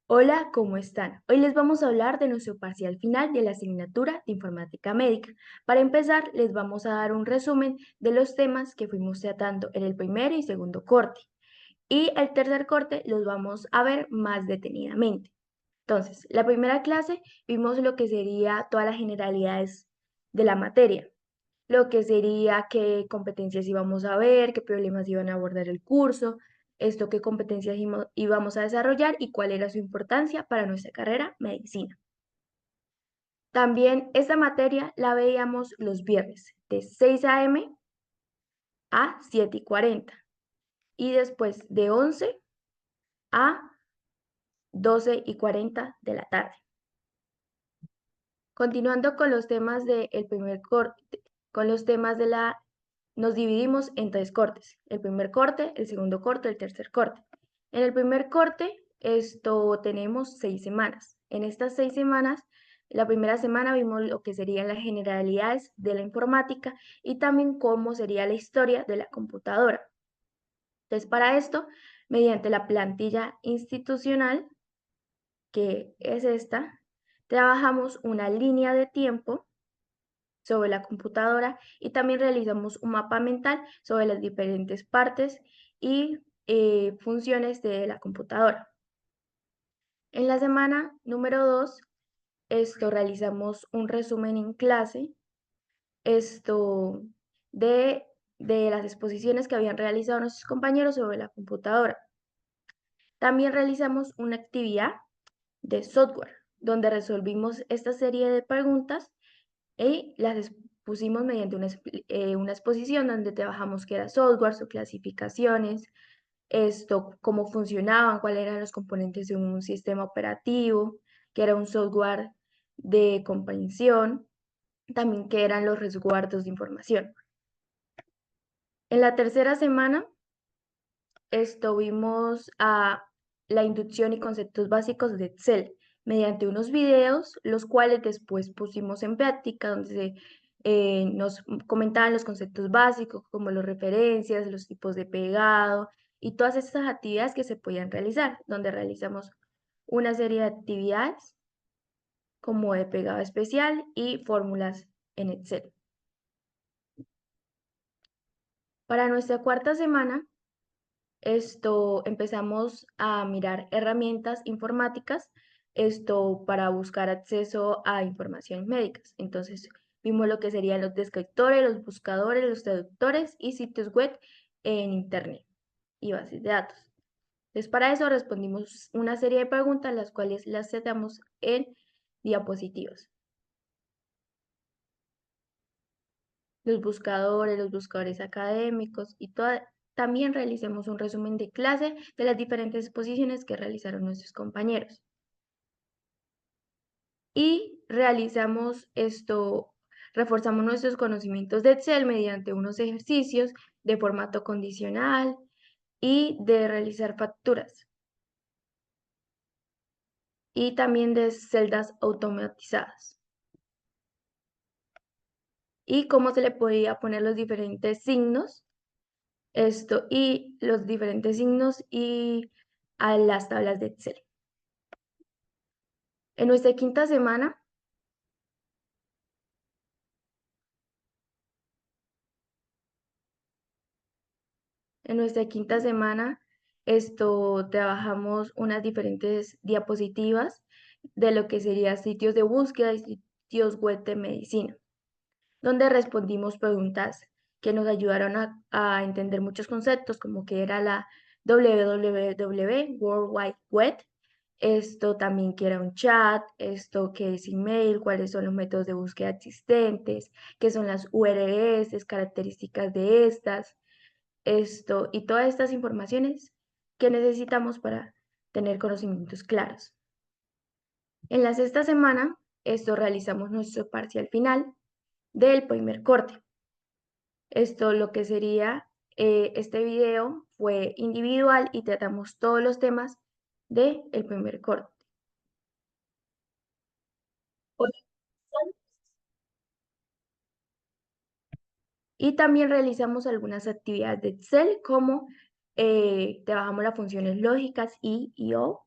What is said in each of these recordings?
Hola, ¿cómo están? Hoy les vamos a hablar de nuestro parcial final de la asignatura de Informática Médica. Para empezar, les vamos a dar un resumen de los temas que fuimos tratando en el primer y segundo corte. Y el tercer corte los vamos a ver más detenidamente. Entonces, la primera clase vimos lo que sería todas las generalidades de la materia, lo que sería qué competencias íbamos a ver, qué problemas iban a abordar el curso, esto qué competencias íbamos a desarrollar y cuál era su importancia para nuestra carrera medicina. También esta materia la veíamos los viernes de 6 a.m. a 7:40 y después de 11 a 12:40 de la tarde. Continuando con los temas del primer corte, con los temas de nos dividimos en tres cortes: el primer corte, el segundo corte, el tercer corte. En el primer corte, tenemos 6 semanas. En estas 6 semanas, la primera semana vimos lo que serían las generalidades de la informática y también cómo sería la historia de la computadora. Entonces, para esto, mediante la plantilla institucional, que es esta, trabajamos una línea de tiempo sobre la computadora y también realizamos un mapa mental sobre las diferentes partes y funciones de la computadora. En la semana número 2, realizamos un resumen en clase esto de, de las exposiciones que habían realizado nuestros compañeros sobre la computadora. También realizamos una actividad de software, donde resolvimos esta serie de preguntas y las expusimos mediante una exposición donde trabajamos qué era software, sus clasificaciones, cómo funcionaban, cuáles eran los componentes de un sistema operativo, qué era un software de comprensión, también qué eran los resguardos de información. En la tercera semana vimos a la inducción y conceptos básicos de Excel mediante unos videos, los cuales después pusimos en práctica, donde nos comentaban los conceptos básicos, como las referencias, los tipos de pegado y todas estas actividades que se podían realizar, donde realizamos una serie de actividades como de pegado especial y fórmulas en Excel. Para nuestra cuarta semana, empezamos a mirar herramientas informáticas, para buscar acceso a información médicas. Entonces, vimos lo que serían los descriptores, los buscadores, los traductores y sitios web en Internet y bases de datos. Entonces, para eso respondimos una serie de preguntas, las cuales las tratamos en diapositivas. Los buscadores académicos y también realicemos un resumen de clase de las diferentes exposiciones que realizaron nuestros compañeros. Y reforzamos nuestros conocimientos de Excel mediante unos ejercicios de formato condicional y de realizar facturas y también de celdas automatizadas. Y cómo se le podía poner los diferentes signos y a las tablas de Excel. En nuestra quinta semana, trabajamos unas diferentes diapositivas de lo que serían sitios de búsqueda y sitios web de medicina, donde respondimos preguntas que nos ayudaron a entender muchos conceptos, como que era la www, World Wide Web, también que era un chat, que es email, cuáles son los métodos de búsqueda existentes, qué son las URLs, características de estas, y todas estas informaciones que necesitamos para tener conocimientos claros. En la sexta semana, realizamos nuestro parcial final del primer corte. Lo que sería, este video fue individual y tratamos todos los temas del primer corte. Y también realizamos algunas actividades de Excel, como trabajamos las funciones lógicas y o,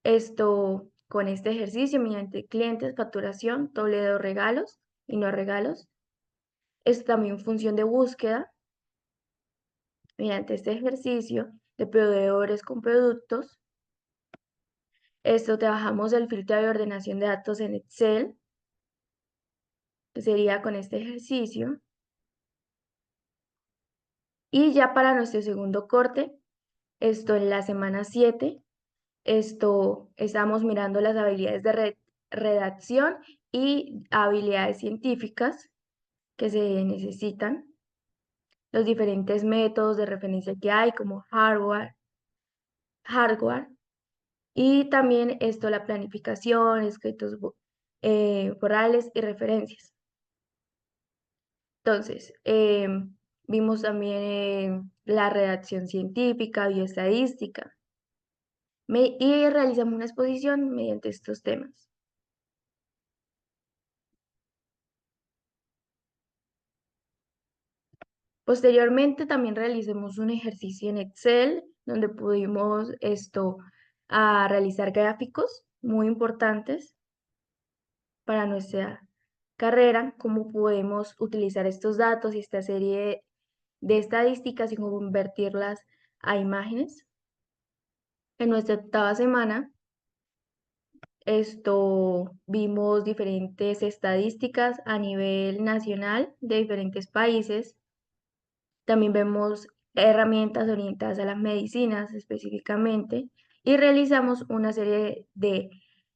Con este ejercicio, mediante clientes, facturación, doble de regalos y no regalos. También función de búsqueda, mediante este ejercicio de proveedores con productos. Trabajamos el filtro de ordenación de datos en Excel, que sería con este ejercicio. Y ya para nuestro segundo corte, en la semana 7, estamos mirando las habilidades de redacción y habilidades científicas que se necesitan, los diferentes métodos de referencia que hay, como hardware, y también la planificación, escritos orales y referencias. Entonces, vimos también la redacción científica, bioestadística, y realizamos una exposición mediante estos temas. Posteriormente también realizamos un ejercicio en Excel donde pudimos realizar gráficos muy importantes para nuestra carrera, cómo podemos utilizar estos datos y esta serie de estadísticas y convertirlas a imágenes. En nuestra octava semana, vimos diferentes estadísticas a nivel nacional de diferentes países. También vemos herramientas orientadas a las medicinas específicamente y realizamos una serie de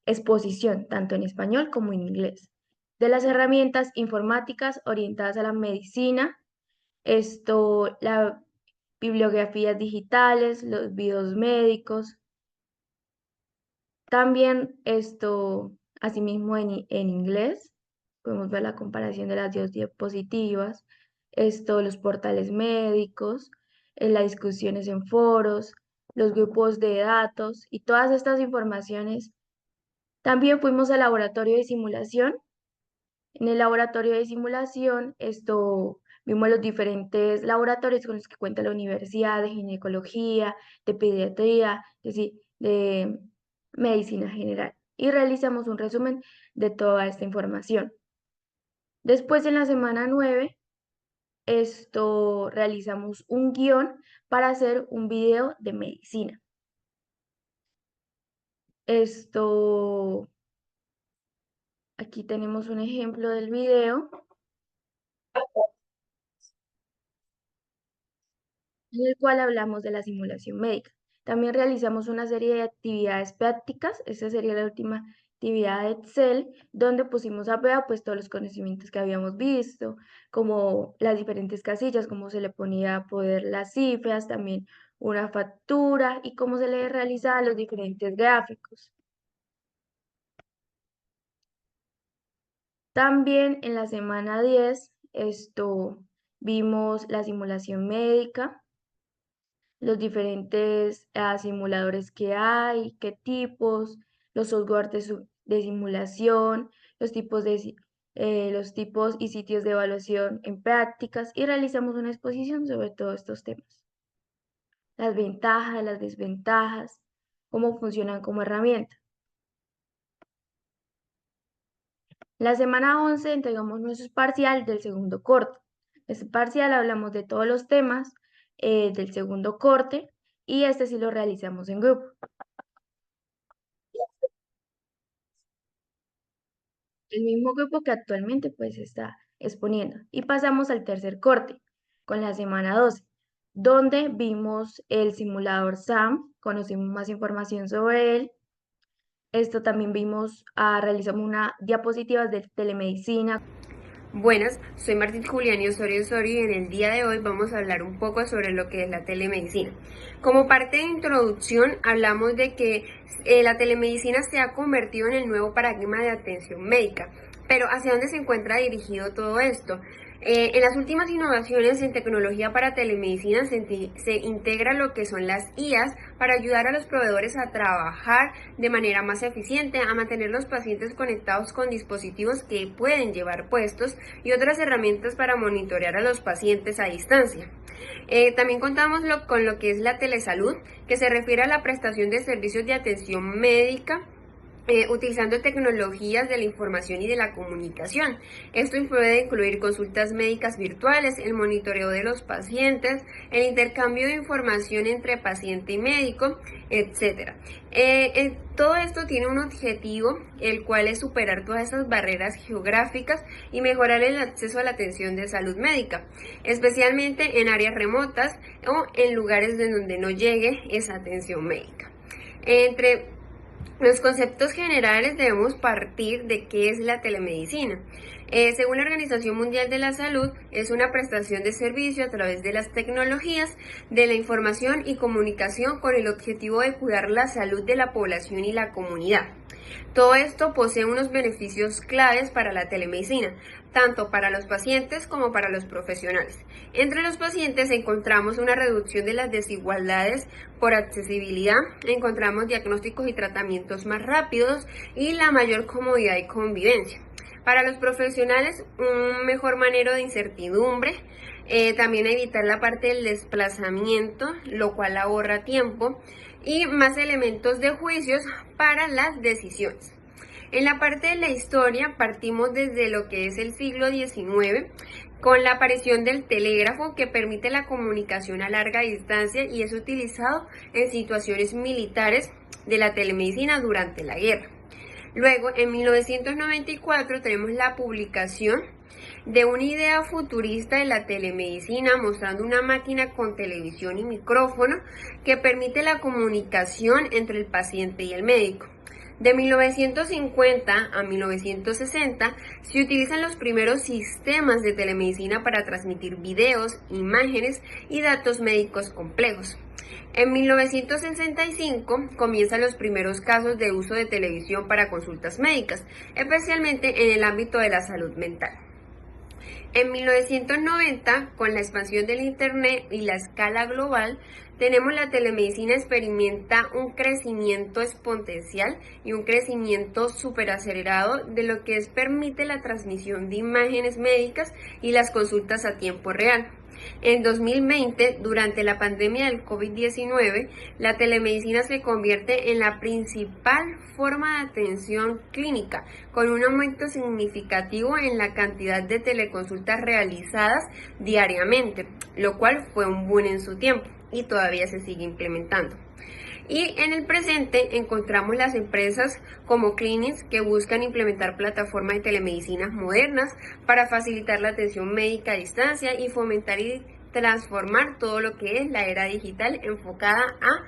exposición, tanto en español como en inglés, de las herramientas informáticas orientadas a la medicina, las bibliografías digitales, los videos médicos. También asimismo en inglés, podemos ver la comparación de las dos diapositivas, los portales médicos, las discusiones en foros, los grupos de datos y todas estas informaciones. También fuimos al laboratorio de simulación. En el laboratorio de simulación, vimos los diferentes laboratorios con los que cuenta la universidad, de ginecología, de pediatría, es decir, de medicina general. Y realizamos un resumen de toda esta información. Después, en la semana 9, realizamos un guión para hacer un video de medicina. Aquí tenemos un ejemplo del video, en el cual hablamos de la simulación médica. También realizamos una serie de actividades prácticas, esa sería la última actividad de Excel, donde pusimos a prueba pues todos los conocimientos que habíamos visto, como las diferentes casillas, cómo se le ponía a poder las cifras, también una factura y cómo se le realizaban los diferentes gráficos. También en la semana 10, vimos la simulación médica, los diferentes simuladores que hay, qué tipos, los software de simulación, los tipos y sitios de evaluación en prácticas y realizamos una exposición sobre todos estos temas. Las ventajas, las desventajas, cómo funcionan como herramienta. La semana 11 entregamos nuestro parcial del segundo corte. En este parcial hablamos de todos los temas del segundo corte y este sí lo realizamos en grupo. El mismo grupo que actualmente pues está exponiendo. Y pasamos al tercer corte con la semana 12, donde vimos el simulador SAM, conocimos más información sobre él. También realizamos una diapositivas de telemedicina. Buenas, soy Martín Julián Osorio y en el día de hoy vamos a hablar un poco sobre lo que es la telemedicina. Como parte de introducción hablamos de que la telemedicina se ha convertido en el nuevo paradigma de atención médica, pero ¿hacia dónde se encuentra dirigido todo esto? En las últimas innovaciones en tecnología para telemedicina se integra lo que son las IAs para ayudar a los proveedores a trabajar de manera más eficiente, a mantener los pacientes conectados con dispositivos que pueden llevar puestos y otras herramientas para monitorear a los pacientes a distancia. También contamos con lo que es la telesalud, que se refiere a la prestación de servicios de atención médica utilizando tecnologías de la información y de la comunicación. Esto puede incluir consultas médicas virtuales, el monitoreo de los pacientes, el intercambio de información entre paciente y médico, etc. Todo esto tiene un objetivo, el cual es superar todas esas barreras geográficas y mejorar el acceso a la atención de salud médica, especialmente en áreas remotas o en lugares en donde no llegue esa atención médica. Entre los conceptos generales debemos partir de qué es la telemedicina. Según la Organización Mundial de la Salud, es una prestación de servicio a través de las tecnologías, de la información y comunicación con el objetivo de cuidar la salud de la población y la comunidad. Todo esto posee unos beneficios claves para la telemedicina, tanto para los pacientes como para los profesionales. Entre los pacientes encontramos una reducción de las desigualdades por accesibilidad, encontramos diagnósticos y tratamientos más rápidos y la mayor comodidad y convivencia. Para los profesionales, un mejor manejo de incertidumbre, también evitar la parte del desplazamiento, lo cual ahorra tiempo, y más elementos de juicios para las decisiones. En la parte de la historia partimos desde lo que es el siglo XIX, con la aparición del telégrafo que permite la comunicación a larga distancia y es utilizado en situaciones militares de la telemedicina durante la guerra. Luego, en 1994 tenemos la publicación de una idea futurista de la telemedicina mostrando una máquina con televisión y micrófono que permite la comunicación entre el paciente y el médico. De 1950 a 1960 se utilizan los primeros sistemas de telemedicina para transmitir videos, imágenes y datos médicos complejos. En 1965 comienzan los primeros casos de uso de televisión para consultas médicas, especialmente en el ámbito de la salud mental. En 1990, con la expansión del Internet y la escala global, tenemos la telemedicina experimenta un crecimiento exponencial y un crecimiento superacelerado de lo que permite la transmisión de imágenes médicas y las consultas a tiempo real. En 2020, durante la pandemia del COVID-19, la telemedicina se convierte en la principal forma de atención clínica, con un aumento significativo en la cantidad de teleconsultas realizadas diariamente, lo cual fue un boom en su tiempo y todavía se sigue implementando. Y en el presente encontramos las empresas como Clinics que buscan implementar plataformas de telemedicinas modernas para facilitar la atención médica a distancia y fomentar y transformar todo lo que es la era digital enfocada a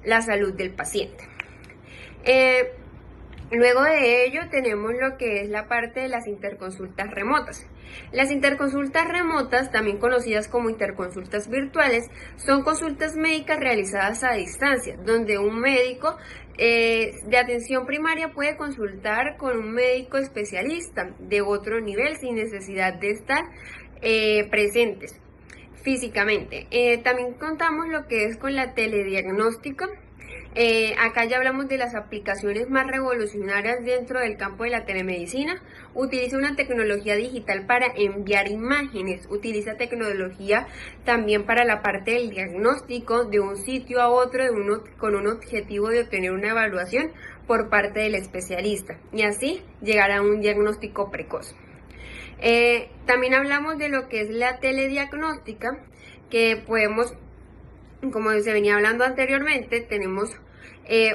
la salud del paciente. Luego de ello tenemos lo que es la parte de las interconsultas remotas. Las interconsultas remotas, también conocidas como interconsultas virtuales, son consultas médicas realizadas a distancia, donde un médico de atención primaria puede consultar con un médico especialista de otro nivel sin necesidad de estar presentes físicamente. También contamos lo que es con la telediagnóstica. Acá ya hablamos de las aplicaciones más revolucionarias dentro del campo de la telemedicina. Utiliza una tecnología digital para enviar imágenes, utiliza tecnología también para la parte del diagnóstico de un sitio a otro con un objetivo de obtener una evaluación por parte del especialista y así llegar a un diagnóstico precoz. También hablamos de lo que es la telediagnóstica, que podemos, como se venía hablando anteriormente, tenemos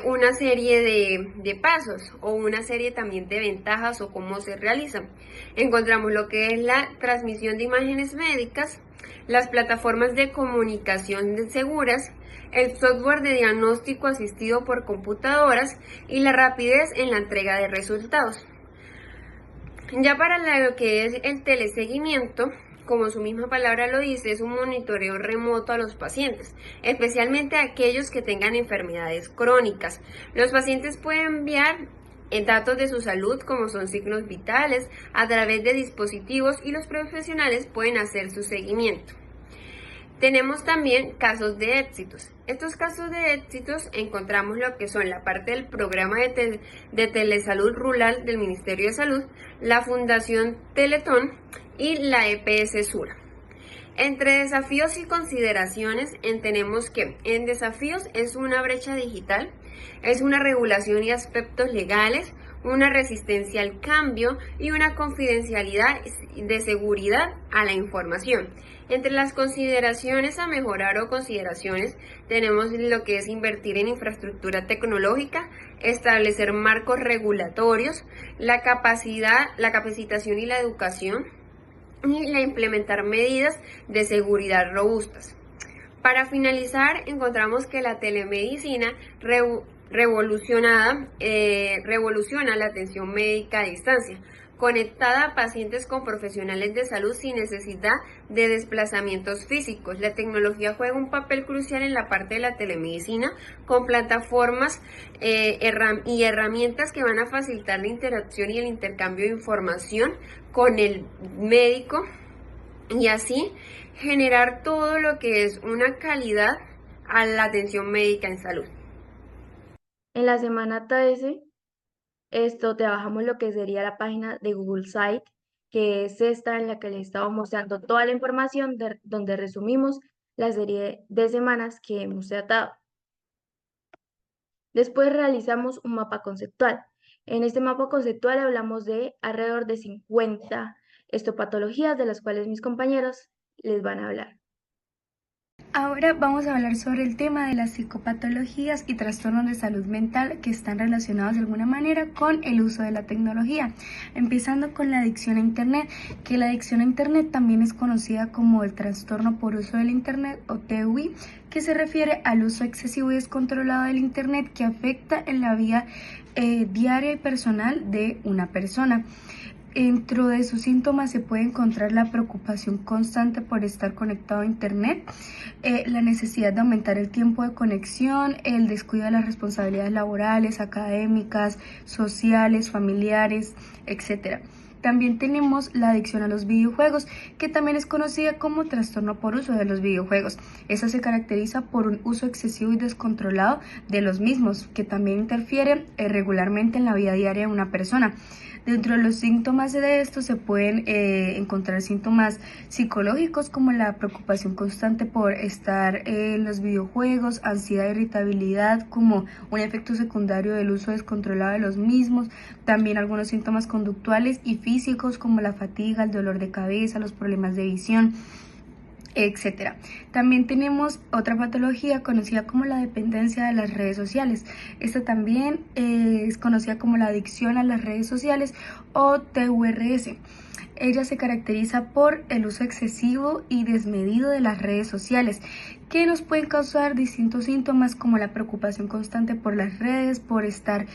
una serie de pasos o una serie también de ventajas o cómo se realizan. Encontramos lo que es la transmisión de imágenes médicas, las plataformas de comunicación seguras, el software de diagnóstico asistido por computadoras y la rapidez en la entrega de resultados. Ya para lo que es el teleseguimiento, como su misma palabra lo dice, es un monitoreo remoto a los pacientes, especialmente a aquellos que tengan enfermedades crónicas. Los pacientes pueden enviar datos de su salud, como son signos vitales, a través de dispositivos y los profesionales pueden hacer su seguimiento. Tenemos también casos de éxitos. Estos casos de éxitos encontramos lo que son la parte del programa de telesalud rural del Ministerio de Salud, la Fundación Teletón y la EPS Sura. Entre desafíos y consideraciones entendemos que en desafíos es una brecha digital, es una regulación y aspectos legales, una resistencia al cambio y una confidencialidad de seguridad a la información. Entre las consideraciones a mejorar o consideraciones tenemos lo que es invertir en infraestructura tecnológica, establecer marcos regulatorios, la capacitación y la educación, y la implementar medidas de seguridad robustas. Para finalizar, encontramos que la telemedicina revoluciona la atención médica a distancia, conectada a pacientes con profesionales de salud sin necesidad de desplazamientos físicos. La tecnología juega un papel crucial en la parte de la telemedicina con plataformas y herramientas que van a facilitar la interacción y el intercambio de información con el médico y así generar todo lo que es una calidad a la atención médica en salud. En la semana 13, trabajamos lo que sería la página de Google Site, que es esta en la que les estamos mostrando toda la información donde resumimos la serie de semanas que hemos tratado. Después realizamos un mapa conceptual. En este mapa conceptual hablamos de alrededor de 50 patologías de las cuales mis compañeros les van a hablar. Ahora vamos a hablar sobre el tema de las psicopatologías y trastornos de salud mental que están relacionados de alguna manera con el uso de la tecnología, empezando con la adicción a Internet, que la adicción a Internet también es conocida como el trastorno por uso del Internet o TUI, que se refiere al uso excesivo y descontrolado del Internet que afecta en la vida diaria y personal de una persona. Dentro de sus síntomas se puede encontrar la preocupación constante por estar conectado a Internet, la necesidad de aumentar el tiempo de conexión, el descuido de las responsabilidades laborales, académicas, sociales, familiares, etc. También tenemos la adicción a los videojuegos, que también es conocida como trastorno por uso de los videojuegos. Esa se caracteriza por un uso excesivo y descontrolado de los mismos, que también interfieren regularmente en la vida diaria de una persona. Dentro de los síntomas de esto se pueden encontrar síntomas psicológicos como la preocupación constante por estar en los videojuegos, ansiedad, irritabilidad como un efecto secundario del uso descontrolado de los mismos, también algunos síntomas conductuales y físicos como la fatiga, el dolor de cabeza, los problemas de visión, etcétera. También tenemos otra patología conocida como la dependencia de las redes sociales. Esta también es conocida como la adicción a las redes sociales o TURS. Ella se caracteriza por el uso excesivo y desmedido de las redes sociales, que nos pueden causar distintos síntomas como la preocupación constante por las redes, por estar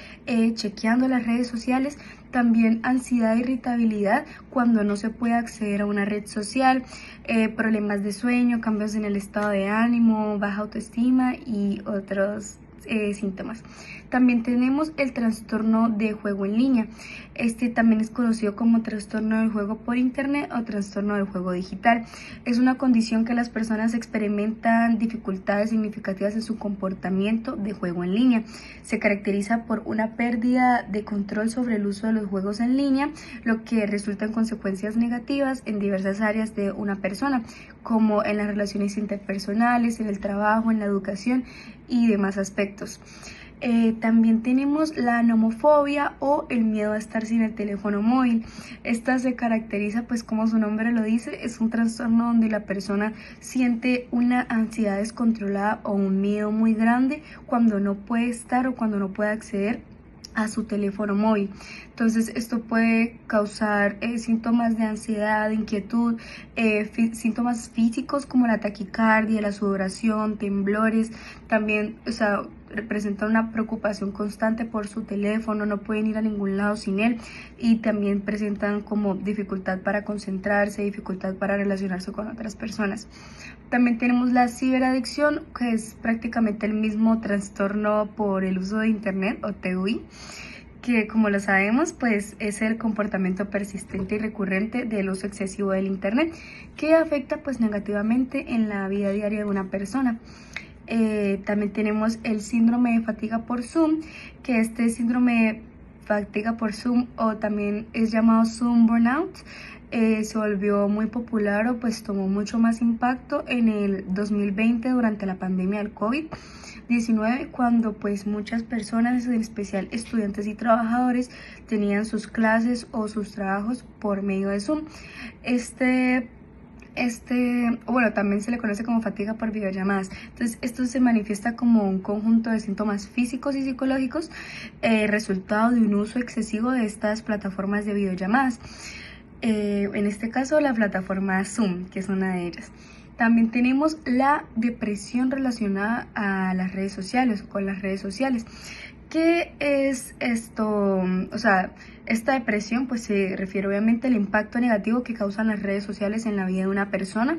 chequeando las redes sociales, también ansiedad e irritabilidad cuando no se puede acceder a una red social, problemas de sueño, cambios en el estado de ánimo, baja autoestima y otros síntomas. También tenemos el trastorno de juego en línea. Este también es conocido como trastorno del juego por internet o trastorno del juego digital. Es una condición que las personas experimentan dificultades significativas en su comportamiento de juego en línea. Se caracteriza por una pérdida de control sobre el uso de los juegos en línea, lo que resulta en consecuencias negativas en diversas áreas de una persona, como en las relaciones interpersonales, en el trabajo, en la educación y demás aspectos. También tenemos la nomofobia o el miedo a estar sin el teléfono móvil. Esta se caracteriza, pues como su nombre lo dice, es un trastorno donde la persona siente una ansiedad descontrolada o un miedo muy grande cuando no puede estar o cuando no puede acceder a su teléfono móvil. Entonces esto puede causar síntomas de ansiedad, de inquietud, síntomas físicos como la taquicardia, la sudoración, temblores. También, representa una preocupación constante por su teléfono, no pueden ir a ningún lado sin él, y también presentan como dificultad para concentrarse, dificultad para relacionarse con otras personas. También tenemos la ciberadicción, que es prácticamente el mismo trastorno por el uso de internet o TUI, que como lo sabemos, pues es el comportamiento persistente y recurrente del uso excesivo del internet, que afecta pues negativamente en la vida diaria de una persona. También tenemos el síndrome de fatiga por Zoom, que este síndrome de fatiga por Zoom o también es llamado Zoom burnout, se volvió muy popular o pues tomó mucho más impacto en el 2020 durante la pandemia del COVID-19, cuando pues muchas personas, en especial estudiantes y trabajadores, tenían sus clases o sus trabajos por medio de Zoom. Bueno, también se le conoce como fatiga por videollamadas. Entonces, esto se manifiesta como un conjunto de síntomas físicos y psicológicos, resultado de un uso excesivo de estas plataformas de videollamadas. En este caso, la plataforma Zoom, que es una de ellas. También tenemos la depresión relacionada a las redes sociales, con las redes sociales. ¿Qué es esto? O sea, esta depresión pues se refiere obviamente al impacto negativo que causan las redes sociales en la vida de una persona,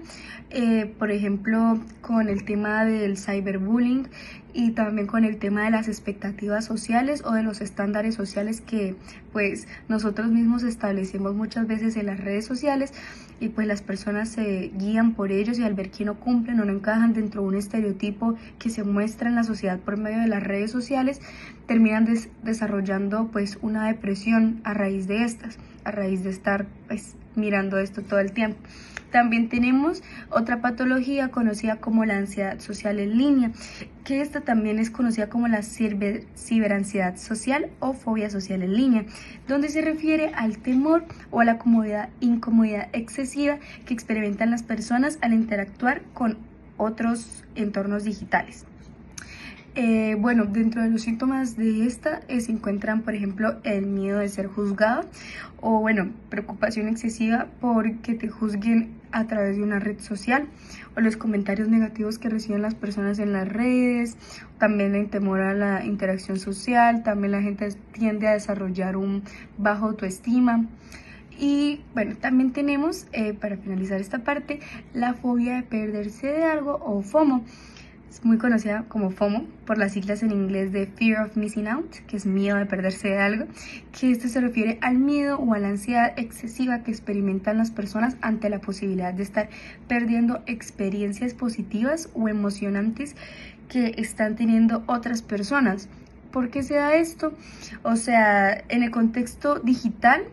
por ejemplo, con el tema del cyberbullying y también con el tema de las expectativas sociales o de los estándares sociales que pues nosotros mismos establecemos muchas veces en las redes sociales, y pues las personas se guían por ellos, y al ver que no cumplen o no encajan dentro de un estereotipo que se muestra en la sociedad por medio de las redes sociales, terminan desarrollando pues una depresión a raíz de estas, a raíz de estar pues mirando esto todo el tiempo. También tenemos otra patología conocida como la ansiedad social en línea, que esta también es conocida como la ciberansiedad social o fobia social en línea, donde se refiere al temor o a la incomodidad excesiva que experimentan las personas al interactuar con otros entornos digitales. Bueno, dentro de los síntomas de esta se encuentran, por ejemplo, el miedo de ser juzgado, o bueno, preocupación excesiva por que te juzguen a través de una red social, o los comentarios negativos que reciben las personas en las redes. También el temor a la interacción social. También la gente tiende a desarrollar un bajo autoestima. Y bueno, también tenemos, para finalizar esta parte, la fobia de perderse de algo, o FOMO. Es muy conocida como FOMO por las siglas en inglés de Fear of Missing Out, que es miedo de perderse de algo, que esto se refiere al miedo o a la ansiedad excesiva que experimentan las personas ante la posibilidad de estar perdiendo experiencias positivas o emocionantes que están teniendo otras personas. ¿Por qué se da esto? O sea, en el contexto digital,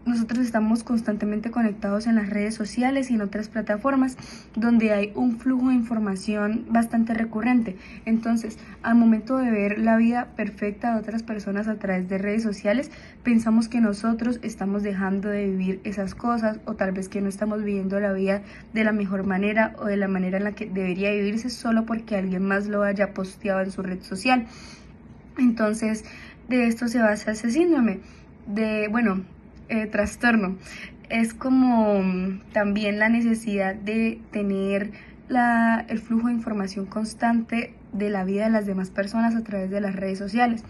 nosotros estamos constantemente conectados en las redes sociales y en otras plataformas donde hay un flujo de información bastante recurrente. Entonces, al momento de ver la vida perfecta de otras personas a través de redes sociales, pensamos que nosotros estamos dejando de vivir esas cosas, o tal vez que no estamos viviendo la vida de la mejor manera o de la manera en la que debería vivirse solo porque alguien más lo haya posteado en su red social. Entonces, de esto se basa ese síndrome de, bueno, trastorno. Es como también la necesidad de tener el flujo de información constante de la vida de las demás personas a través de las redes sociales.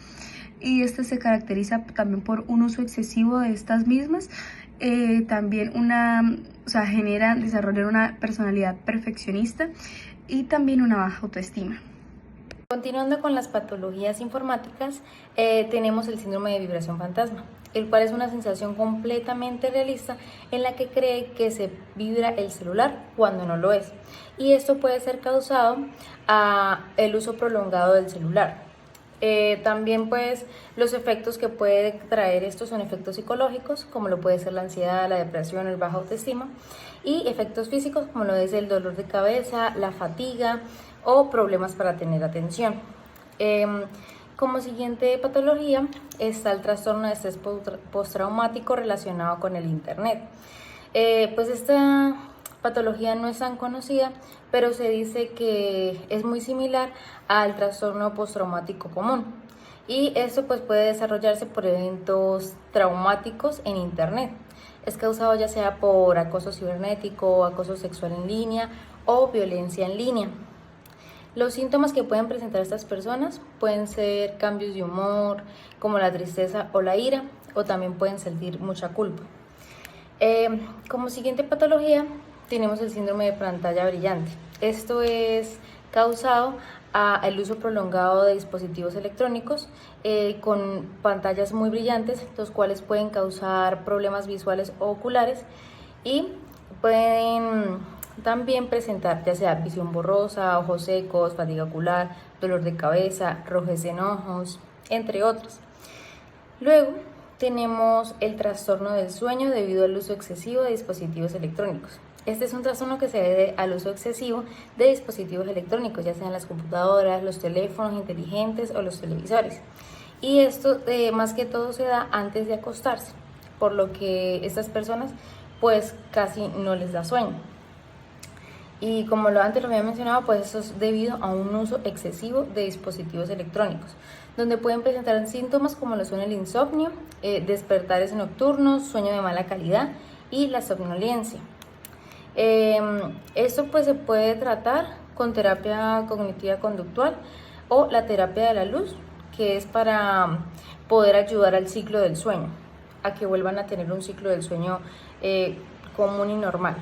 Y este se caracteriza también por un uso excesivo de estas mismas. También desarrollar una personalidad perfeccionista y también una baja autoestima. Continuando con las patologías informáticas, tenemos el síndrome de vibración fantasma, el cual es una sensación completamente realista en la que cree que se vibra el celular cuando no lo es. Y esto puede ser causado a el uso prolongado del celular. También pues los efectos que puede traer esto son efectos psicológicos, como lo puede ser la ansiedad, la depresión, el baja autoestima, y efectos físicos como lo es el dolor de cabeza, la fatiga o problemas para tener atención. Como siguiente patología está el trastorno de estrés postraumático relacionado con el internet. Pues esta patología no es tan conocida, pero se dice que es muy similar al trastorno postraumático común, y esto pues puede desarrollarse por eventos traumáticos en internet. Es causado ya sea por acoso cibernético, acoso sexual en línea o violencia en línea. Los síntomas que pueden presentar estas personas pueden ser cambios de humor, como la tristeza o la ira, o también pueden sentir mucha culpa. Como siguiente patología tenemos el síndrome de pantalla brillante. Esto es causado al uso prolongado de dispositivos electrónicos con pantallas muy brillantes, los cuales pueden causar problemas visuales o oculares, y pueden también presentar ya sea visión borrosa, ojos secos, fatiga ocular, dolor de cabeza, rojez en ojos, entre otros. Luego tenemos el trastorno del sueño debido al uso excesivo de dispositivos electrónicos. Este es un trastorno que se debe al uso excesivo de dispositivos electrónicos, ya sean las computadoras, los teléfonos inteligentes o los televisores. Y esto más que todo se da antes de acostarse, por lo que estas personas pues casi no les da sueño. Y como antes lo había mencionado, pues eso es debido a un uso excesivo de dispositivos electrónicos, donde pueden presentar síntomas como lo son el insomnio, despertares nocturnos, sueño de mala calidad y la somnolencia. Esto pues se puede tratar con terapia cognitiva conductual o la terapia de la luz, que es para poder ayudar al ciclo del sueño, a que vuelvan a tener un ciclo del sueño común y normal.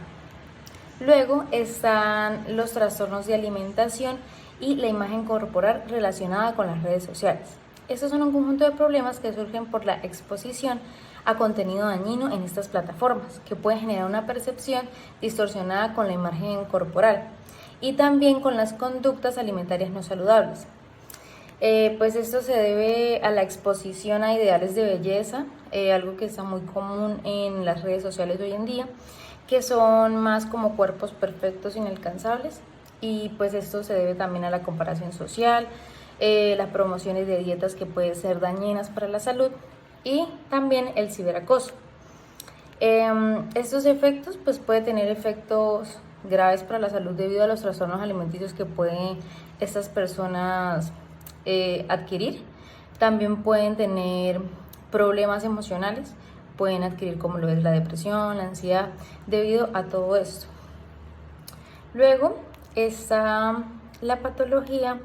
Luego están los trastornos de alimentación y la imagen corporal relacionada con las redes sociales. Estos son un conjunto de problemas que surgen por la exposición a contenido dañino en estas plataformas, que pueden generar una percepción distorsionada con la imagen corporal y también con las conductas alimentarias no saludables. Pues esto se debe a la exposición a ideales de belleza, algo que está muy común en las redes sociales hoy en día, que son más como cuerpos perfectos inalcanzables, y pues esto se debe también a la comparación social, las promociones de dietas que pueden ser dañinas para la salud y también el ciberacoso. Estos efectos pues pueden tener efectos graves para la salud debido a los trastornos alimenticios que pueden estas personas adquirir. También pueden tener problemas emocionales, pueden adquirir como lo es la depresión, la ansiedad, debido a todo esto. Luego está la patología,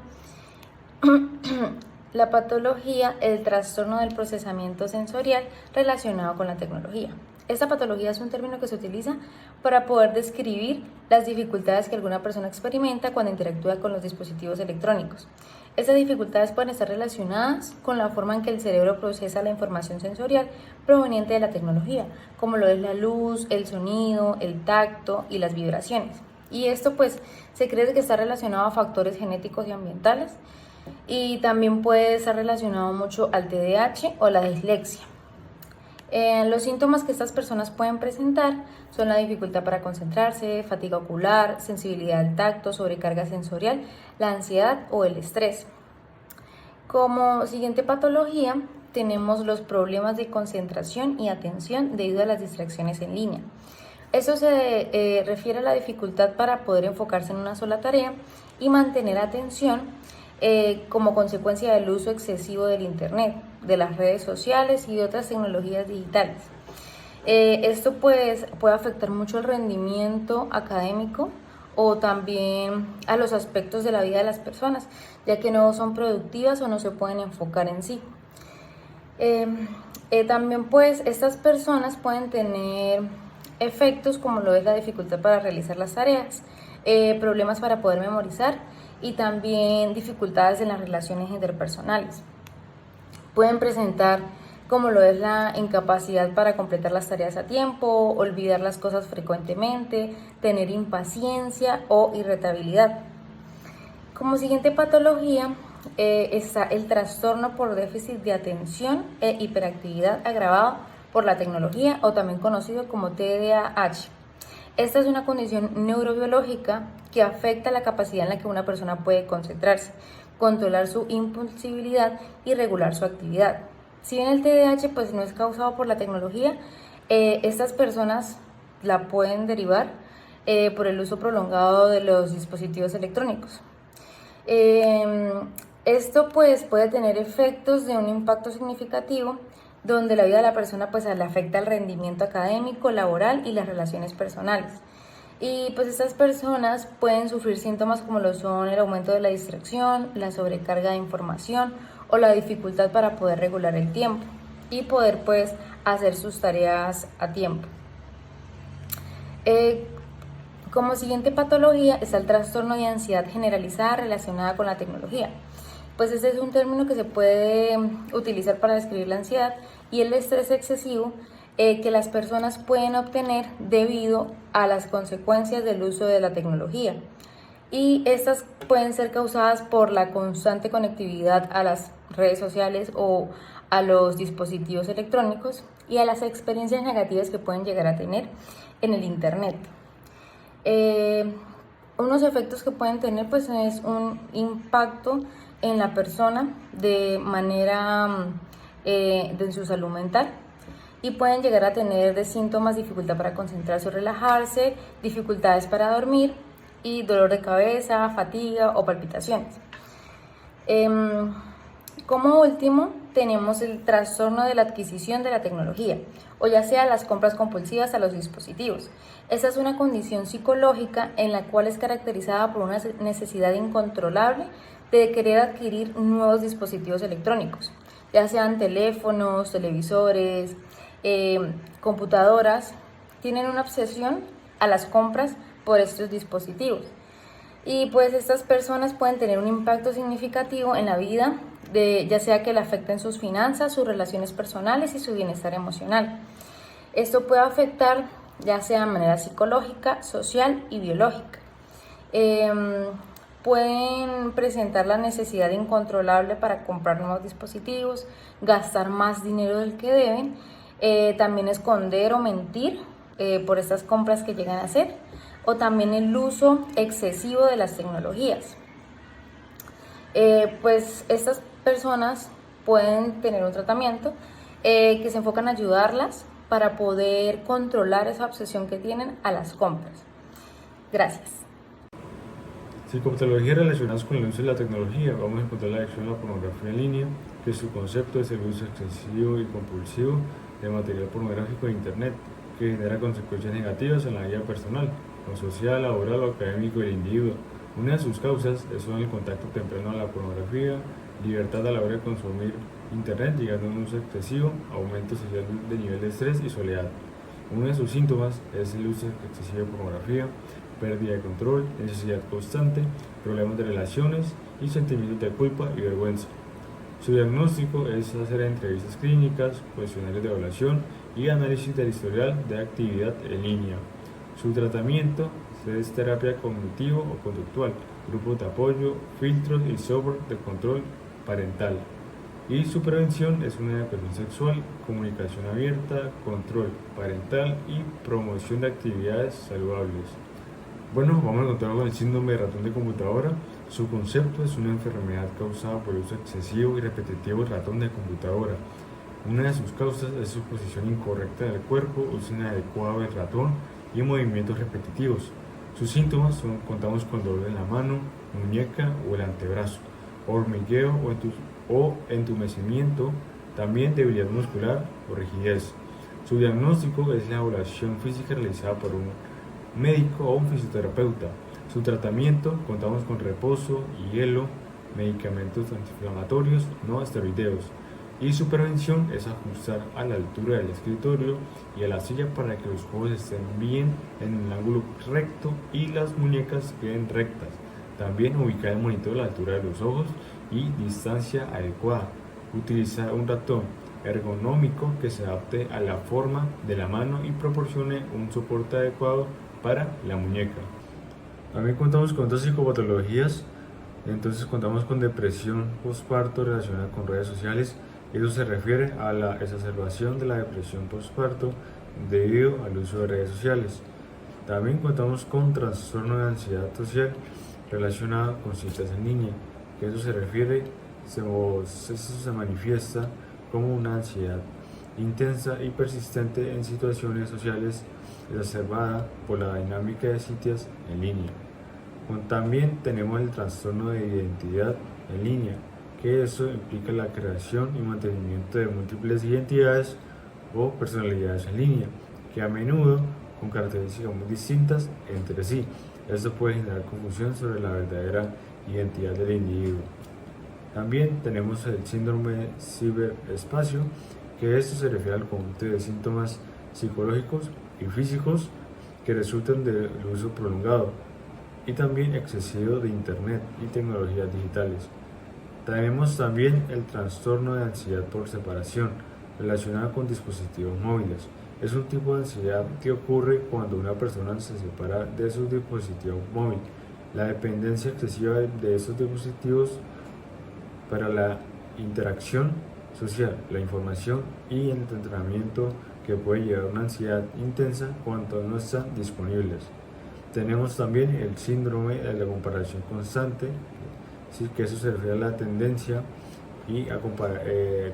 el trastorno del procesamiento sensorial relacionado con la tecnología. Esta patología es un término que se utiliza para poder describir las dificultades que alguna persona experimenta cuando interactúa con los dispositivos electrónicos. Estas dificultades pueden estar relacionadas con la forma en que el cerebro procesa la información sensorial proveniente de la tecnología, como lo es la luz, el sonido, el tacto y las vibraciones. Y esto pues se cree que está relacionado a factores genéticos y ambientales, y también puede estar relacionado mucho al TDAH o la dislexia. Los síntomas que estas personas pueden presentar son la dificultad para concentrarse, fatiga ocular, sensibilidad al tacto, sobrecarga sensorial, la ansiedad o el estrés. Como siguiente patología tenemos los problemas de concentración y atención debido a las distracciones en línea. Eso se refiere a la dificultad para poder enfocarse en una sola tarea y mantener atención como consecuencia del uso excesivo del Internet, de las redes sociales y de otras tecnologías digitales. Esto pues puede afectar mucho el rendimiento académico o también a los aspectos de la vida de las personas, ya que no son productivas o no se pueden enfocar en sí. También pues estas personas pueden tener efectos como lo es la dificultad para realizar las tareas, problemas para poder memorizar y también dificultades en las relaciones interpersonales. Pueden presentar como lo es la incapacidad para completar las tareas a tiempo, olvidar las cosas frecuentemente, tener impaciencia o irritabilidad. Como siguiente patología está el trastorno por déficit de atención e hiperactividad agravado por la tecnología, o también conocido como TDAH. Esta es una condición neurobiológica que afecta la capacidad en la que una persona puede concentrarse, controlar su impulsividad y regular su actividad. Si bien el TDAH pues no es causado por la tecnología, estas personas la pueden derivar por el uso prolongado de los dispositivos electrónicos. Esto pues puede tener efectos de un impacto significativo, donde la vida de la persona pues le afecta el rendimiento académico, laboral y las relaciones personales. Y pues estas personas pueden sufrir síntomas como lo son el aumento de la distracción, la sobrecarga de información o la dificultad para poder regular el tiempo y poder pues hacer sus tareas a tiempo. Como siguiente patología está el trastorno de ansiedad generalizada relacionada con la tecnología. Pues este es un término que se puede utilizar para describir la ansiedad y el estrés excesivo que las personas pueden obtener debido a las consecuencias del uso de la tecnología. Y estas pueden ser causadas por la constante conectividad a las redes sociales o a los dispositivos electrónicos y a las experiencias negativas que pueden llegar a tener en el Internet. Unos efectos que pueden tener pues es un impacto en la persona de manera de su salud mental y pueden llegar a tener de síntomas dificultad para concentrarse o relajarse, dificultades para dormir y dolor de cabeza, fatiga o palpitaciones. Como último, tenemos el trastorno de la adquisición de la tecnología, o ya sea las compras compulsivas a los dispositivos. Esta es una condición psicológica en la cual es caracterizada por una necesidad incontrolable de querer adquirir nuevos dispositivos electrónicos, ya sean teléfonos, televisores, computadoras. Tienen una obsesión a las compras por estos dispositivos. Y pues estas personas pueden tener un impacto significativo en la vida, ya sea que le afecten sus finanzas, sus relaciones personales y su bienestar emocional. Esto puede afectar ya sea de manera psicológica, social y biológica. Pueden presentar la necesidad incontrolable para comprar nuevos dispositivos, gastar más dinero del que deben, también esconder o mentir por estas compras que llegan a hacer, o también el uso excesivo de las tecnologías. Pues estas personas pueden tener un tratamiento que se enfoca en ayudarlas para poder controlar esa obsesión que tienen a las compras. Gracias. Psicopatologías relacionadas con el uso de la tecnología. Vamos a encontrar la adicción a la pornografía en línea, que su concepto es el uso excesivo y compulsivo de material pornográfico de Internet, que genera consecuencias negativas en la vida personal, lo social, laboral o académico del individuo. Una de sus causas es el contacto temprano a la pornografía, libertad a la hora de consumir Internet, llegando a un uso excesivo, aumento social de nivel de estrés y soledad. Uno de sus síntomas es el uso excesivo de pornografía, pérdida de control, necesidad constante, problemas de relaciones y sentimientos de culpa y vergüenza. Su diagnóstico es hacer entrevistas clínicas, cuestionarios de evaluación y análisis del historial de actividad en línea. Su tratamiento es terapia cognitivo o conductual, grupos de apoyo, filtros y software de control parental. Y su prevención es una educación sexual, comunicación abierta, control parental y promoción de actividades saludables. Bueno, vamos a encontrar con el síndrome de ratón de computadora. Su concepto es una enfermedad causada por el uso excesivo y repetitivo del ratón de computadora. Una de sus causas es su posición incorrecta del cuerpo, uso inadecuado del ratón y movimientos repetitivos. Sus síntomas son: contamos con dolor en la mano, muñeca o el antebrazo, hormigueo o entumecimiento, también debilidad muscular o rigidez. Su diagnóstico es la evaluación física realizada por un médico o un fisioterapeuta. Su tratamiento: contamos con reposo, hielo, medicamentos antiinflamatorios no esteroideos. Y su prevención es ajustar a la altura del escritorio y a la silla para que los codos estén bien en el ángulo recto y las muñecas queden rectas. También ubicar el monitor a la altura de los ojos y distancia adecuada. Utilizar un ratón ergonómico que se adapte a la forma de la mano y proporcione un soporte adecuado para la muñeca. También contamos con otras psicopatologías. Entonces contamos con depresión postparto relacionada con redes sociales. Eso se refiere a la exacerbación de la depresión postparto debido al uso de redes sociales. También contamos con trastorno de ansiedad social relacionado con citas en línea, que eso se refiere, eso se manifiesta como una ansiedad intensa y persistente en situaciones sociales exacerbada por la dinámica de citas en línea. También tenemos el trastorno de identidad en línea, que eso implica la creación y mantenimiento de múltiples identidades o personalidades en línea, que a menudo con características muy distintas entre sí. Esto puede generar confusión sobre la verdadera identidad del individuo. También tenemos el síndrome de ciberespacio, que esto se refiere al conjunto de síntomas psicológicos y físicos que resultan del uso prolongado y también excesivo de Internet y tecnologías digitales. Tenemos también el trastorno de ansiedad por separación relacionado con dispositivos móviles. Es un tipo de ansiedad que ocurre cuando una persona se separa de su dispositivo móvil. La dependencia excesiva de estos dispositivos para la interacción social, la información y el entretenimiento que puede llevar a una ansiedad intensa cuando no están disponibles. Tenemos también el síndrome de la comparación constante, ¿sí? Que eso se refiere a la tendencia y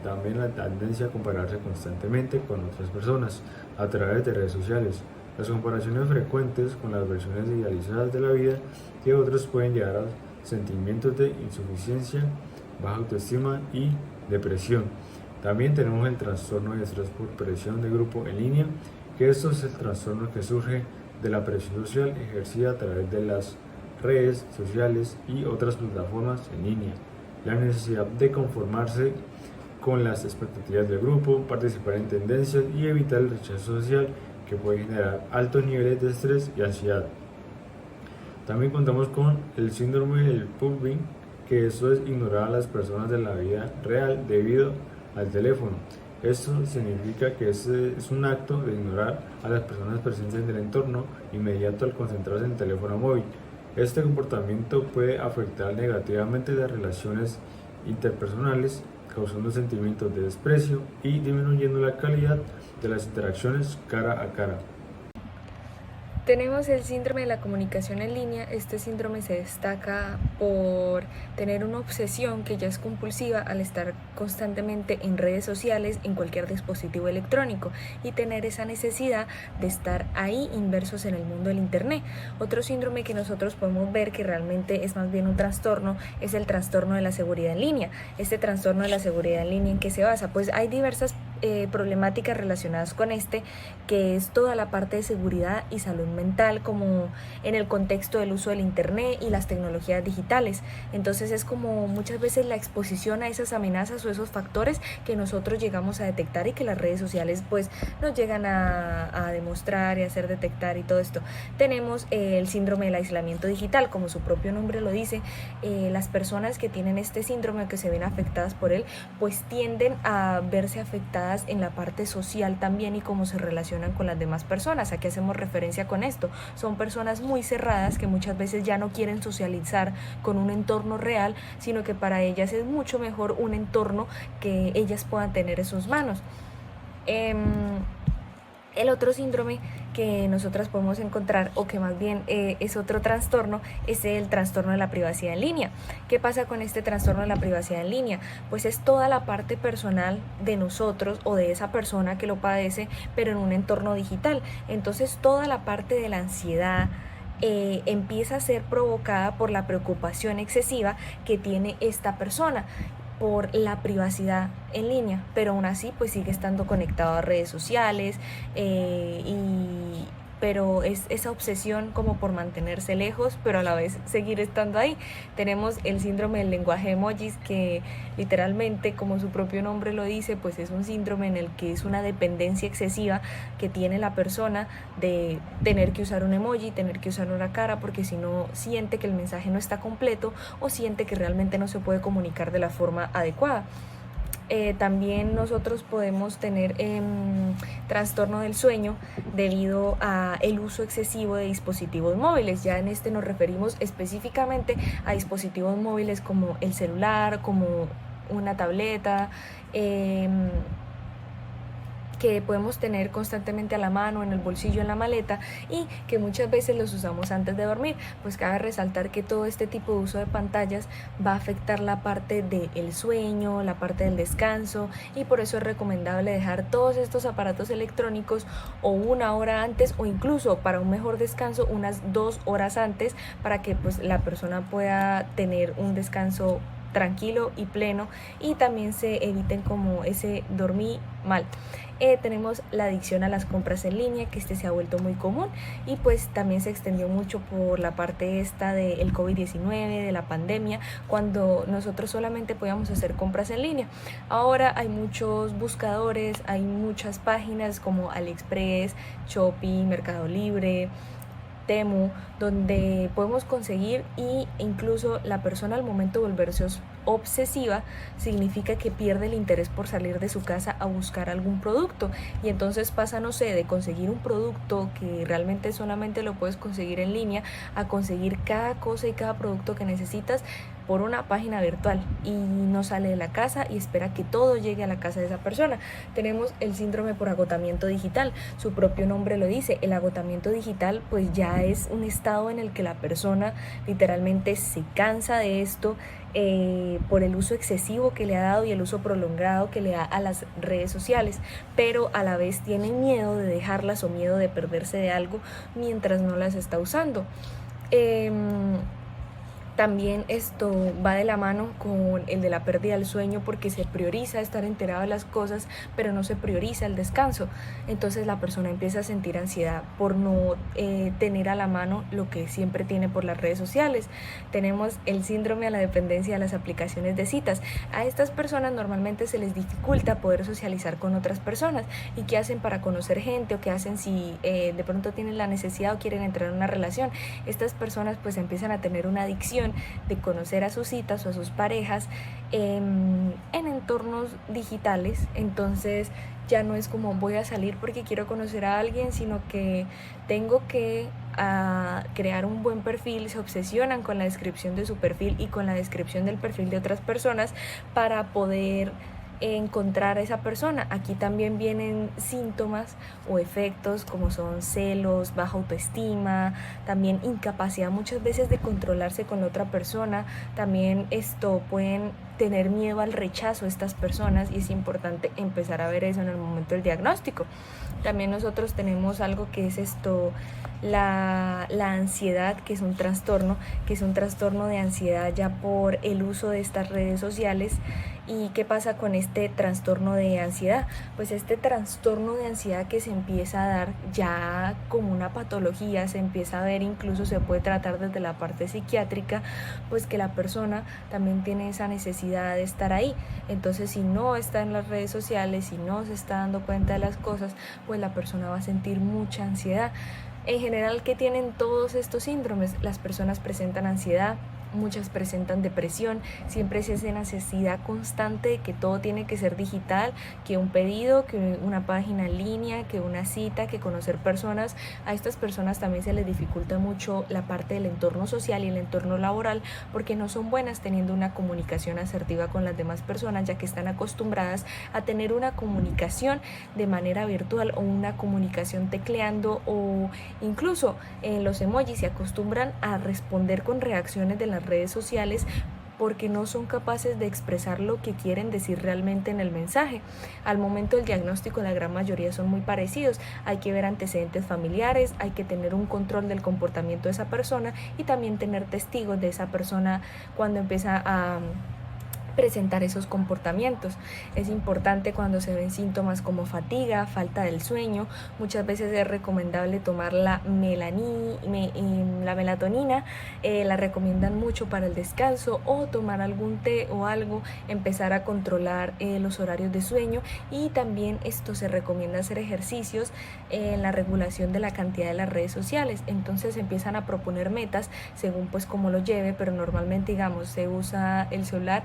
también la tendencia a compararse constantemente con otras personas a través de redes sociales. Las comparaciones frecuentes con las versiones idealizadas de la vida que otros pueden llevar a sentimientos de insuficiencia, baja autoestima y depresión. También tenemos el trastorno de estrés por presión de grupo en línea, que esto es el trastorno que surge de la presión social ejercida a través de las redes sociales y otras plataformas en línea. La necesidad de conformarse con las expectativas del grupo, participar en tendencias y evitar el rechazo social que puede generar altos niveles de estrés y ansiedad. También contamos con el síndrome del bullying, que eso es ignorar a las personas de la vida real debido al teléfono. Esto significa que es un acto de ignorar a las personas presentes en el entorno inmediato al concentrarse en el teléfono móvil. Este comportamiento puede afectar negativamente las relaciones interpersonales, causando sentimientos de desprecio y disminuyendo la calidad de las interacciones cara a cara. Tenemos el síndrome de la comunicación en línea. Este síndrome se destaca por tener una obsesión que ya es compulsiva al estar constantemente en redes sociales, en cualquier dispositivo electrónico, y tener esa necesidad de estar ahí inmersos en el mundo del internet. Otro síndrome que nosotros podemos ver que realmente es más bien un trastorno es el trastorno de la seguridad en línea. Este trastorno de la seguridad en línea, ¿en qué se basa? Pues hay diversas problemáticas relacionadas con que es toda la parte de seguridad y salud mental, como en el contexto del uso del internet y las tecnologías digitales. Entonces es como muchas veces la exposición a esas amenazas o esos factores que nosotros llegamos a detectar y que las redes sociales pues nos llegan a demostrar y a hacer detectar y todo esto. Tenemos el síndrome del aislamiento digital, como su propio nombre lo dice. Las personas que tienen este síndrome o que se ven afectadas por él pues tienden a verse afectadas en la parte social también y cómo se relacionan con las demás personas. ¿A qué hacemos referencia con esto? Son personas muy cerradas que muchas veces ya no quieren socializar con un entorno real, sino que para ellas es mucho mejor un entorno que ellas puedan tener en sus manos. El otro síndrome que nosotras podemos encontrar, o que más bien es otro trastorno, es el trastorno de la privacidad en línea. ¿Qué pasa con este trastorno de la privacidad en línea? Pues es toda la parte personal de nosotros o de esa persona que lo padece, pero en un entorno digital. Entonces toda la parte de la ansiedad empieza a ser provocada por la preocupación excesiva que tiene esta persona por la privacidad en línea, pero aún así pues sigue estando conectado a redes sociales, pero es esa obsesión como por mantenerse lejos, pero a la vez seguir estando ahí. Tenemos el síndrome del lenguaje de emojis, que literalmente, como su propio nombre lo dice, pues es un síndrome en el que es una dependencia excesiva que tiene la persona de tener que usar un emoji, tener que usar una cara, porque si no siente que el mensaje no está completo o siente que realmente no se puede comunicar de la forma adecuada. También nosotros podemos tener trastorno del sueño debido a el uso excesivo de dispositivos móviles. Ya en este nos referimos específicamente a dispositivos móviles como el celular, como una tableta, que podemos tener constantemente a la mano, en el bolsillo, en la maleta, y que muchas veces los usamos antes de dormir. Pues cabe resaltar que todo este tipo de uso de pantallas va a afectar la parte del sueño, la parte del descanso, y por eso es recomendable dejar todos estos aparatos electrónicos o 1 hora antes, o incluso para un mejor descanso unas 2 horas antes, para que pues la persona pueda tener un descanso tranquilo y pleno, y también se eviten como ese dormir mal. Tenemos la adicción a las compras en línea, que se ha vuelto muy común y pues también se extendió mucho por la parte esta del COVID-19, de la pandemia, cuando nosotros solamente podíamos hacer compras en línea. Ahora hay muchos buscadores, hay muchas páginas como AliExpress, Shopee, Mercado Libre, Temu, donde podemos conseguir e incluso la persona al momento de volverse obsesiva significa que pierde el interés por salir de su casa a buscar algún producto y entonces pasa, no sé, de conseguir un producto que realmente solamente lo puedes conseguir en línea a conseguir cada cosa y cada producto que necesitas por una página virtual y no sale de la casa y espera que todo llegue a la casa de esa persona. Tenemos el síndrome por agotamiento digital, su propio nombre lo dice, el agotamiento digital pues ya es un estado en el que la persona literalmente se cansa de esto por el uso excesivo que le ha dado y el uso prolongado que le da a las redes sociales, pero a la vez tiene miedo de dejarlas o miedo de perderse de algo mientras no las está usando. También esto va de la mano con el de la pérdida del sueño porque se prioriza estar enterado de las cosas, pero no se prioriza el descanso. Entonces la persona empieza a sentir ansiedad por no tener a la mano lo que siempre tiene por las redes sociales. Tenemos el síndrome a la dependencia de las aplicaciones de citas. A estas personas normalmente se les dificulta poder socializar con otras personas. ¿Y qué hacen para conocer gente o qué hacen si de pronto tienen la necesidad o quieren entrar en una relación? Estas personas pues empiezan a tener una adicción de conocer a sus citas o a sus parejas en entornos digitales. Entonces ya no es como voy a salir porque quiero conocer a alguien, sino que tengo que crear un buen perfil, se obsesionan con la descripción de su perfil y con la descripción del perfil de otras personas para poder encontrar a esa persona. Aquí también vienen síntomas o efectos como son celos, baja autoestima, también incapacidad muchas veces de controlarse con la otra persona. También esto pueden tener miedo al rechazo estas personas y es importante empezar a ver eso en el momento del diagnóstico. También nosotros tenemos algo que es esto, la ansiedad, que es un trastorno de ansiedad ya por el uso de estas redes sociales. ¿Y qué pasa con este trastorno de ansiedad? Pues este trastorno de ansiedad que se empieza a dar ya como una patología, se empieza a ver, incluso se puede tratar desde la parte psiquiátrica, pues que la persona también tiene esa necesidad de estar ahí. Entonces si no está en las redes sociales, si no se está dando cuenta de las cosas, pues la persona va a sentir mucha ansiedad. En general, ¿qué tienen todos estos síndromes? Las personas presentan ansiedad, muchas presentan depresión, siempre es esa necesidad constante de que todo tiene que ser digital, que un pedido, que una página en línea, que una cita, que conocer personas. A estas personas también se les dificulta mucho la parte del entorno social y el entorno laboral porque no son buenas teniendo una comunicación asertiva con las demás personas, ya que están acostumbradas a tener una comunicación de manera virtual o una comunicación tecleando o incluso en los emojis se acostumbran a responder con reacciones de las redes sociales porque no son capaces de expresar lo que quieren decir realmente en el mensaje. Al momento del diagnóstico, la gran mayoría son muy parecidos. Hay que ver antecedentes familiares, hay que tener un control del comportamiento de esa persona y también tener testigos de esa persona cuando empieza a presentar esos comportamientos. Es importante cuando se ven síntomas como fatiga, falta del sueño. Muchas veces es recomendable tomar la melatonina, la recomiendan mucho para el descanso, o tomar algún té o algo, empezar a controlar los horarios de sueño, y también esto se recomienda hacer ejercicios en la regulación de la cantidad de las redes sociales. Entonces empiezan a proponer metas según pues cómo lo lleve, pero normalmente digamos se usa el celular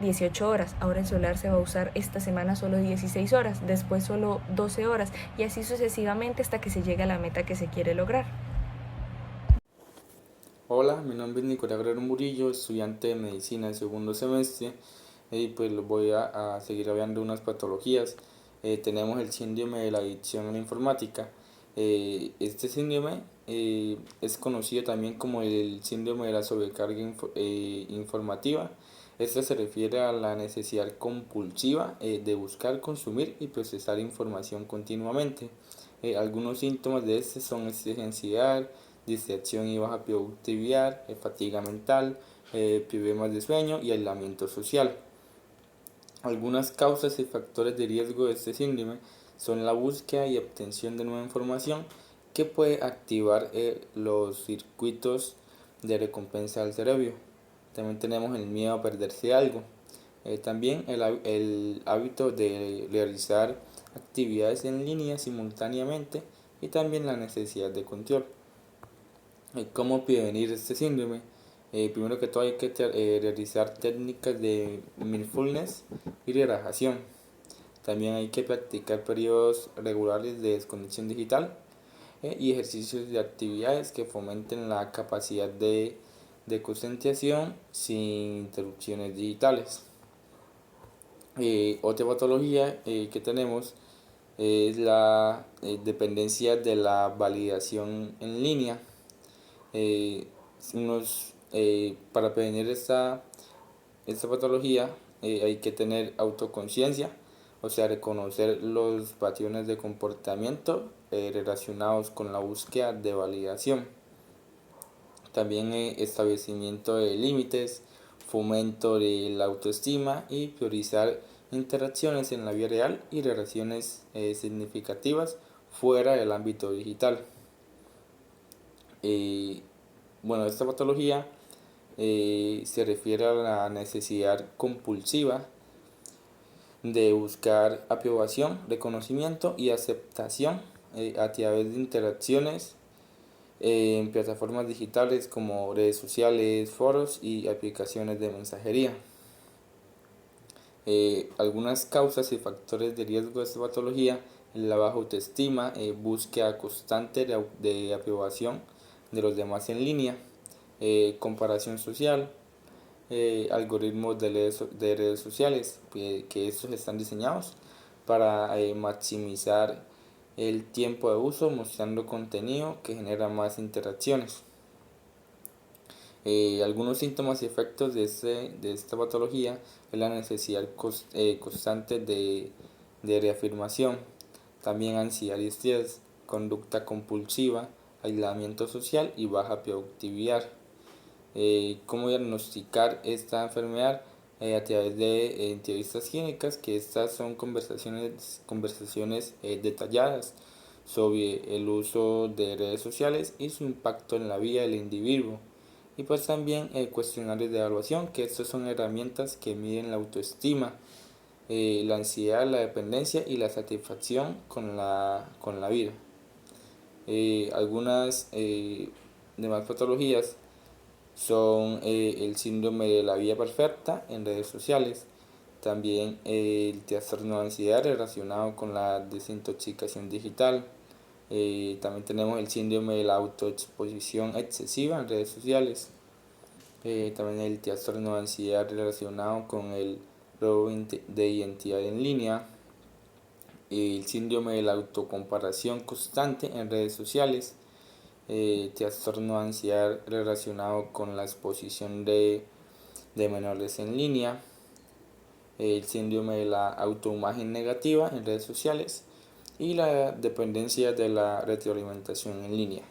18 horas, ahora el celular se va a usar esta semana solo 16 horas, después solo 12 horas y así sucesivamente hasta que se llegue a la meta que se quiere lograr. Hola, mi nombre es Nicolás Guerrero Murillo, estudiante de medicina de segundo semestre, y pues les voy a seguir hablando de unas patologías. Tenemos el síndrome de la adicción a la informática. Este síndrome es conocido también como el síndrome de la sobrecarga informativa. Esto se refiere a la necesidad compulsiva de buscar, consumir y procesar información continuamente. Algunos síntomas de este son ansiedad, distracción y baja productividad, fatiga mental, problemas de sueño y aislamiento social. Algunas causas y factores de riesgo de este síndrome son la búsqueda y obtención de nueva información que puede activar los circuitos de recompensa del cerebro. También tenemos el miedo a perderse algo. También el hábito de realizar actividades en línea simultáneamente y también la necesidad de control. ¿Cómo prevenir este síndrome? Primero que todo hay que realizar técnicas de mindfulness y relajación. También hay que practicar periodos regulares de desconexión digital y ejercicios de actividades que fomenten la capacidad de concentración sin interrupciones digitales. Otra patología que tenemos es la dependencia de la validación en línea. Eh, para prevenir esta patología hay que tener autoconciencia, o sea, reconocer los patrones de comportamiento relacionados con la búsqueda de validación. También establecimiento de límites, fomento de la autoestima y priorizar interacciones en la vida real y relaciones significativas fuera del ámbito digital. Esta patología se refiere a la necesidad compulsiva de buscar aprobación, reconocimiento y aceptación a través de interacciones en plataformas digitales como redes sociales, foros y aplicaciones de mensajería. Algunas causas y factores de riesgo de esta patología: la baja autoestima, búsqueda constante de aprobación de los demás en línea, comparación social, algoritmos de redes sociales, que estos están diseñados para maximizar el tiempo de uso, mostrando contenido que genera más interacciones. Algunos síntomas y efectos de esta patología es la necesidad constante de reafirmación, también ansiedad y estrés, conducta compulsiva, aislamiento social y baja productividad. ¿Cómo diagnosticar esta enfermedad? A través de entrevistas clínicas, que estas son conversaciones detalladas sobre el uso de redes sociales y su impacto en la vida del individuo. Y pues también cuestionarios de evaluación, que estas son herramientas que miden la autoestima, la ansiedad, la dependencia y la satisfacción con la vida. Algunas demás patologías son el síndrome de la vida perfecta en redes sociales, también el trastorno de ansiedad relacionado con la desintoxicación digital. También tenemos el síndrome de la autoexposición excesiva en redes sociales. También el trastorno de ansiedad relacionado con el robo de identidad en línea. El síndrome de la autocomparación constante en redes sociales. Trastorno de ansiedad relacionado con la exposición de menores en línea. El síndrome de la autoimagen negativa en redes sociales y la dependencia de la retroalimentación en línea.